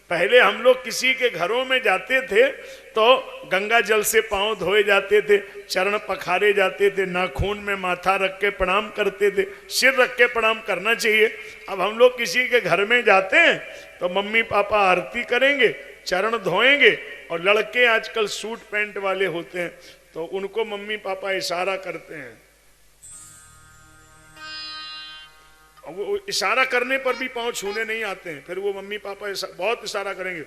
पहले हम लोग किसी के घरों में जाते थे तो गंगा जल से पांव धोए जाते थे, चरण पखारे जाते थे, नाखून में माथा रख के प्रणाम करते थे, सिर रख के प्रणाम करना चाहिए। अब हम लोग किसी के घर में जाते हैं तो मम्मी पापा आरती करेंगे, चरण धोएंगे, और लड़के आजकल सूट पैंट वाले होते हैं तो उनको मम्मी पापा इशारा करते हैं, वो इशारा करने पर भी पांव छूने नहीं आते हैं। फिर वो मम्मी पापा बहुत इशारा करेंगे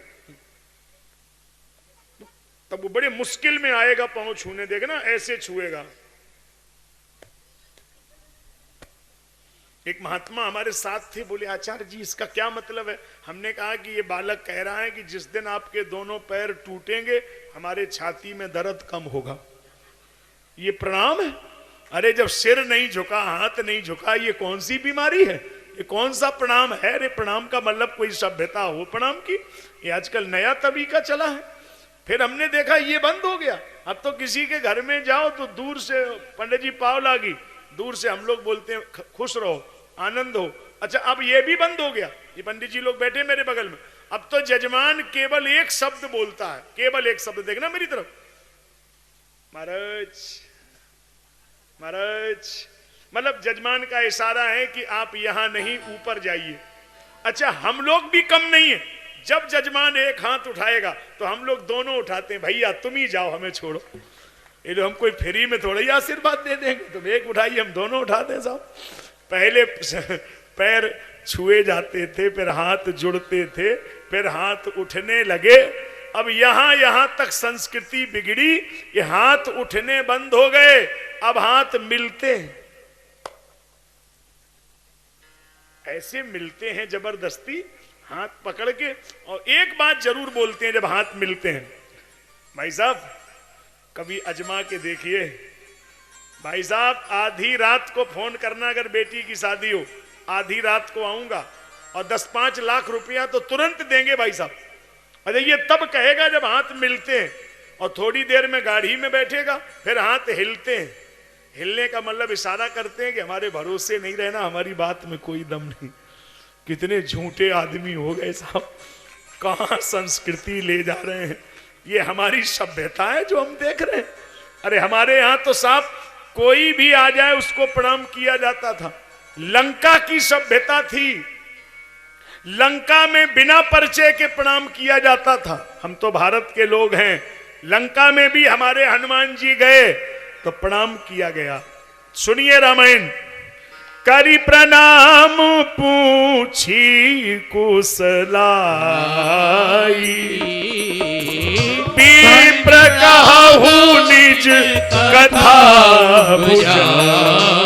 तब वो बड़े मुश्किल में आएगा पांव छूने, देगा ना ऐसे छुएगा। एक महात्मा हमारे साथ थे, बोले आचार्य जी इसका क्या मतलब है? हमने कहा कि ये बालक कह रहा है कि जिस दिन आपके दोनों पैर टूटेंगे हमारे छाती में दर्द कम होगा। ये प्रणाम है? अरे जब सिर नहीं झुका, हाथ नहीं झुका, ये कौन सी बीमारी है? ये कौन सा प्रणाम है? अरे प्रणाम का मतलब कोई सभ्यता हो प्रणाम की? ये आजकल नया तरीका चला है। फिर हमने देखा ये बंद हो गया। अब तो किसी के घर में जाओ तो दूर से पंडित जी पाव लागी, दूर से हम लोग बोलते हैं खुश रहो, आनंद हो। अच्छा अब ये भी बंद हो गया। ये पंडित जी लोग बैठे मेरे बगल में, अब तो जजमान केवल एक शब्द बोलता है, केवल एक शब्द, देखना मेरी तरफ, महाराज महाराज, मतलब जजमान का इशारा है कि आप यहां नहीं, ऊपर जाइए। अच्छा हम लोग भी कम नहीं है, जब जजमान एक हाथ उठाएगा तो हम लोग दोनों उठाते हैं, भैया तुम ही जाओ हमें छोड़ो। ये लोग हम कोई फ्री में थोड़ा ही आशीर्वाद दे देंगे, तुम एक उठाइए हम दोनों उठाते हैं साहब। पहले पैर छुए जाते थे, फिर हाथ जुड़ते थे, फिर हाथ उठने लगे। अब यहां तक संस्कृति बिगड़ी, ये हाथ उठने बंद हो गए, अब हाथ मिलते हैं। ऐसे मिलते हैं जबरदस्ती हाथ पकड़ के, और एक बात जरूर बोलते हैं जब हाथ मिलते हैं, भाई साहब कभी अजमा के देखिए, भाई साहब आधी रात को फोन करना, अगर बेटी की शादी हो आधी रात को आऊंगा और 10-5 लाख रुपया तो तुरंत देंगे भाई साहब। अरे ये तब कहेगा जब हाथ मिलते हैं, और थोड़ी देर में गाड़ी में बैठेगा, फिर हाथ हिलते हैं। हिलने का मतलब इशारा करते हैं कि हमारे भरोसे नहीं रहना, हमारी बात में कोई दम नहीं। कितने झूठे आदमी हो गए साहब, कहां संस्कृति ले जा रहे हैं। ये हमारी सभ्यता है जो हम देख रहे हैं। अरे हमारे यहां तो साहब कोई भी आ जाए उसको प्रणाम किया जाता था। लंका की सभ्यता थी, लंका में बिना परिचय के प्रणाम किया जाता था। हम तो भारत के लोग हैं, लंका में भी हमारे हनुमान जी गए तो प्रणाम किया गया। सुनिए रामायण, करी प्रणाम पूछी कुशलाई, विप्र कहु निज कथा बुझाई,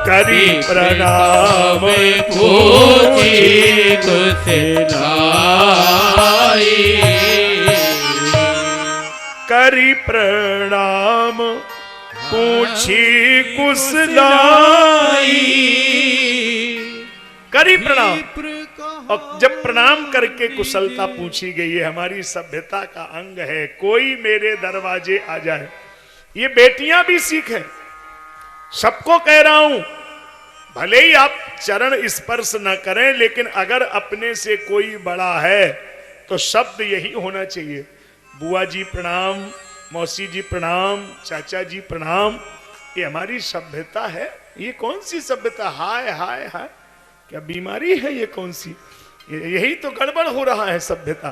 करी प्रणाम पूछी कुशलाई, करी प्रणाम पूछी कुशलाई, करी प्रणाम। और जब प्रणाम करके कुशलता पूछी गई है, हमारी सभ्यता का अंग है। कोई मेरे दरवाजे आ जाए, ये बेटियां भी सीखें, सबको कह रहा हूं, भले ही आप चरण स्पर्श न करें, लेकिन अगर अपने से कोई बड़ा है तो शब्द यही होना चाहिए, बुआ जी प्रणाम, मौसी जी प्रणाम, चाचा जी प्रणाम। ये हमारी सभ्यता है। ये कौन सी सभ्यता? हाय हाय हाय, क्या बीमारी है ये? कौन सी? यही तो गड़बड़ हो रहा है सभ्यता।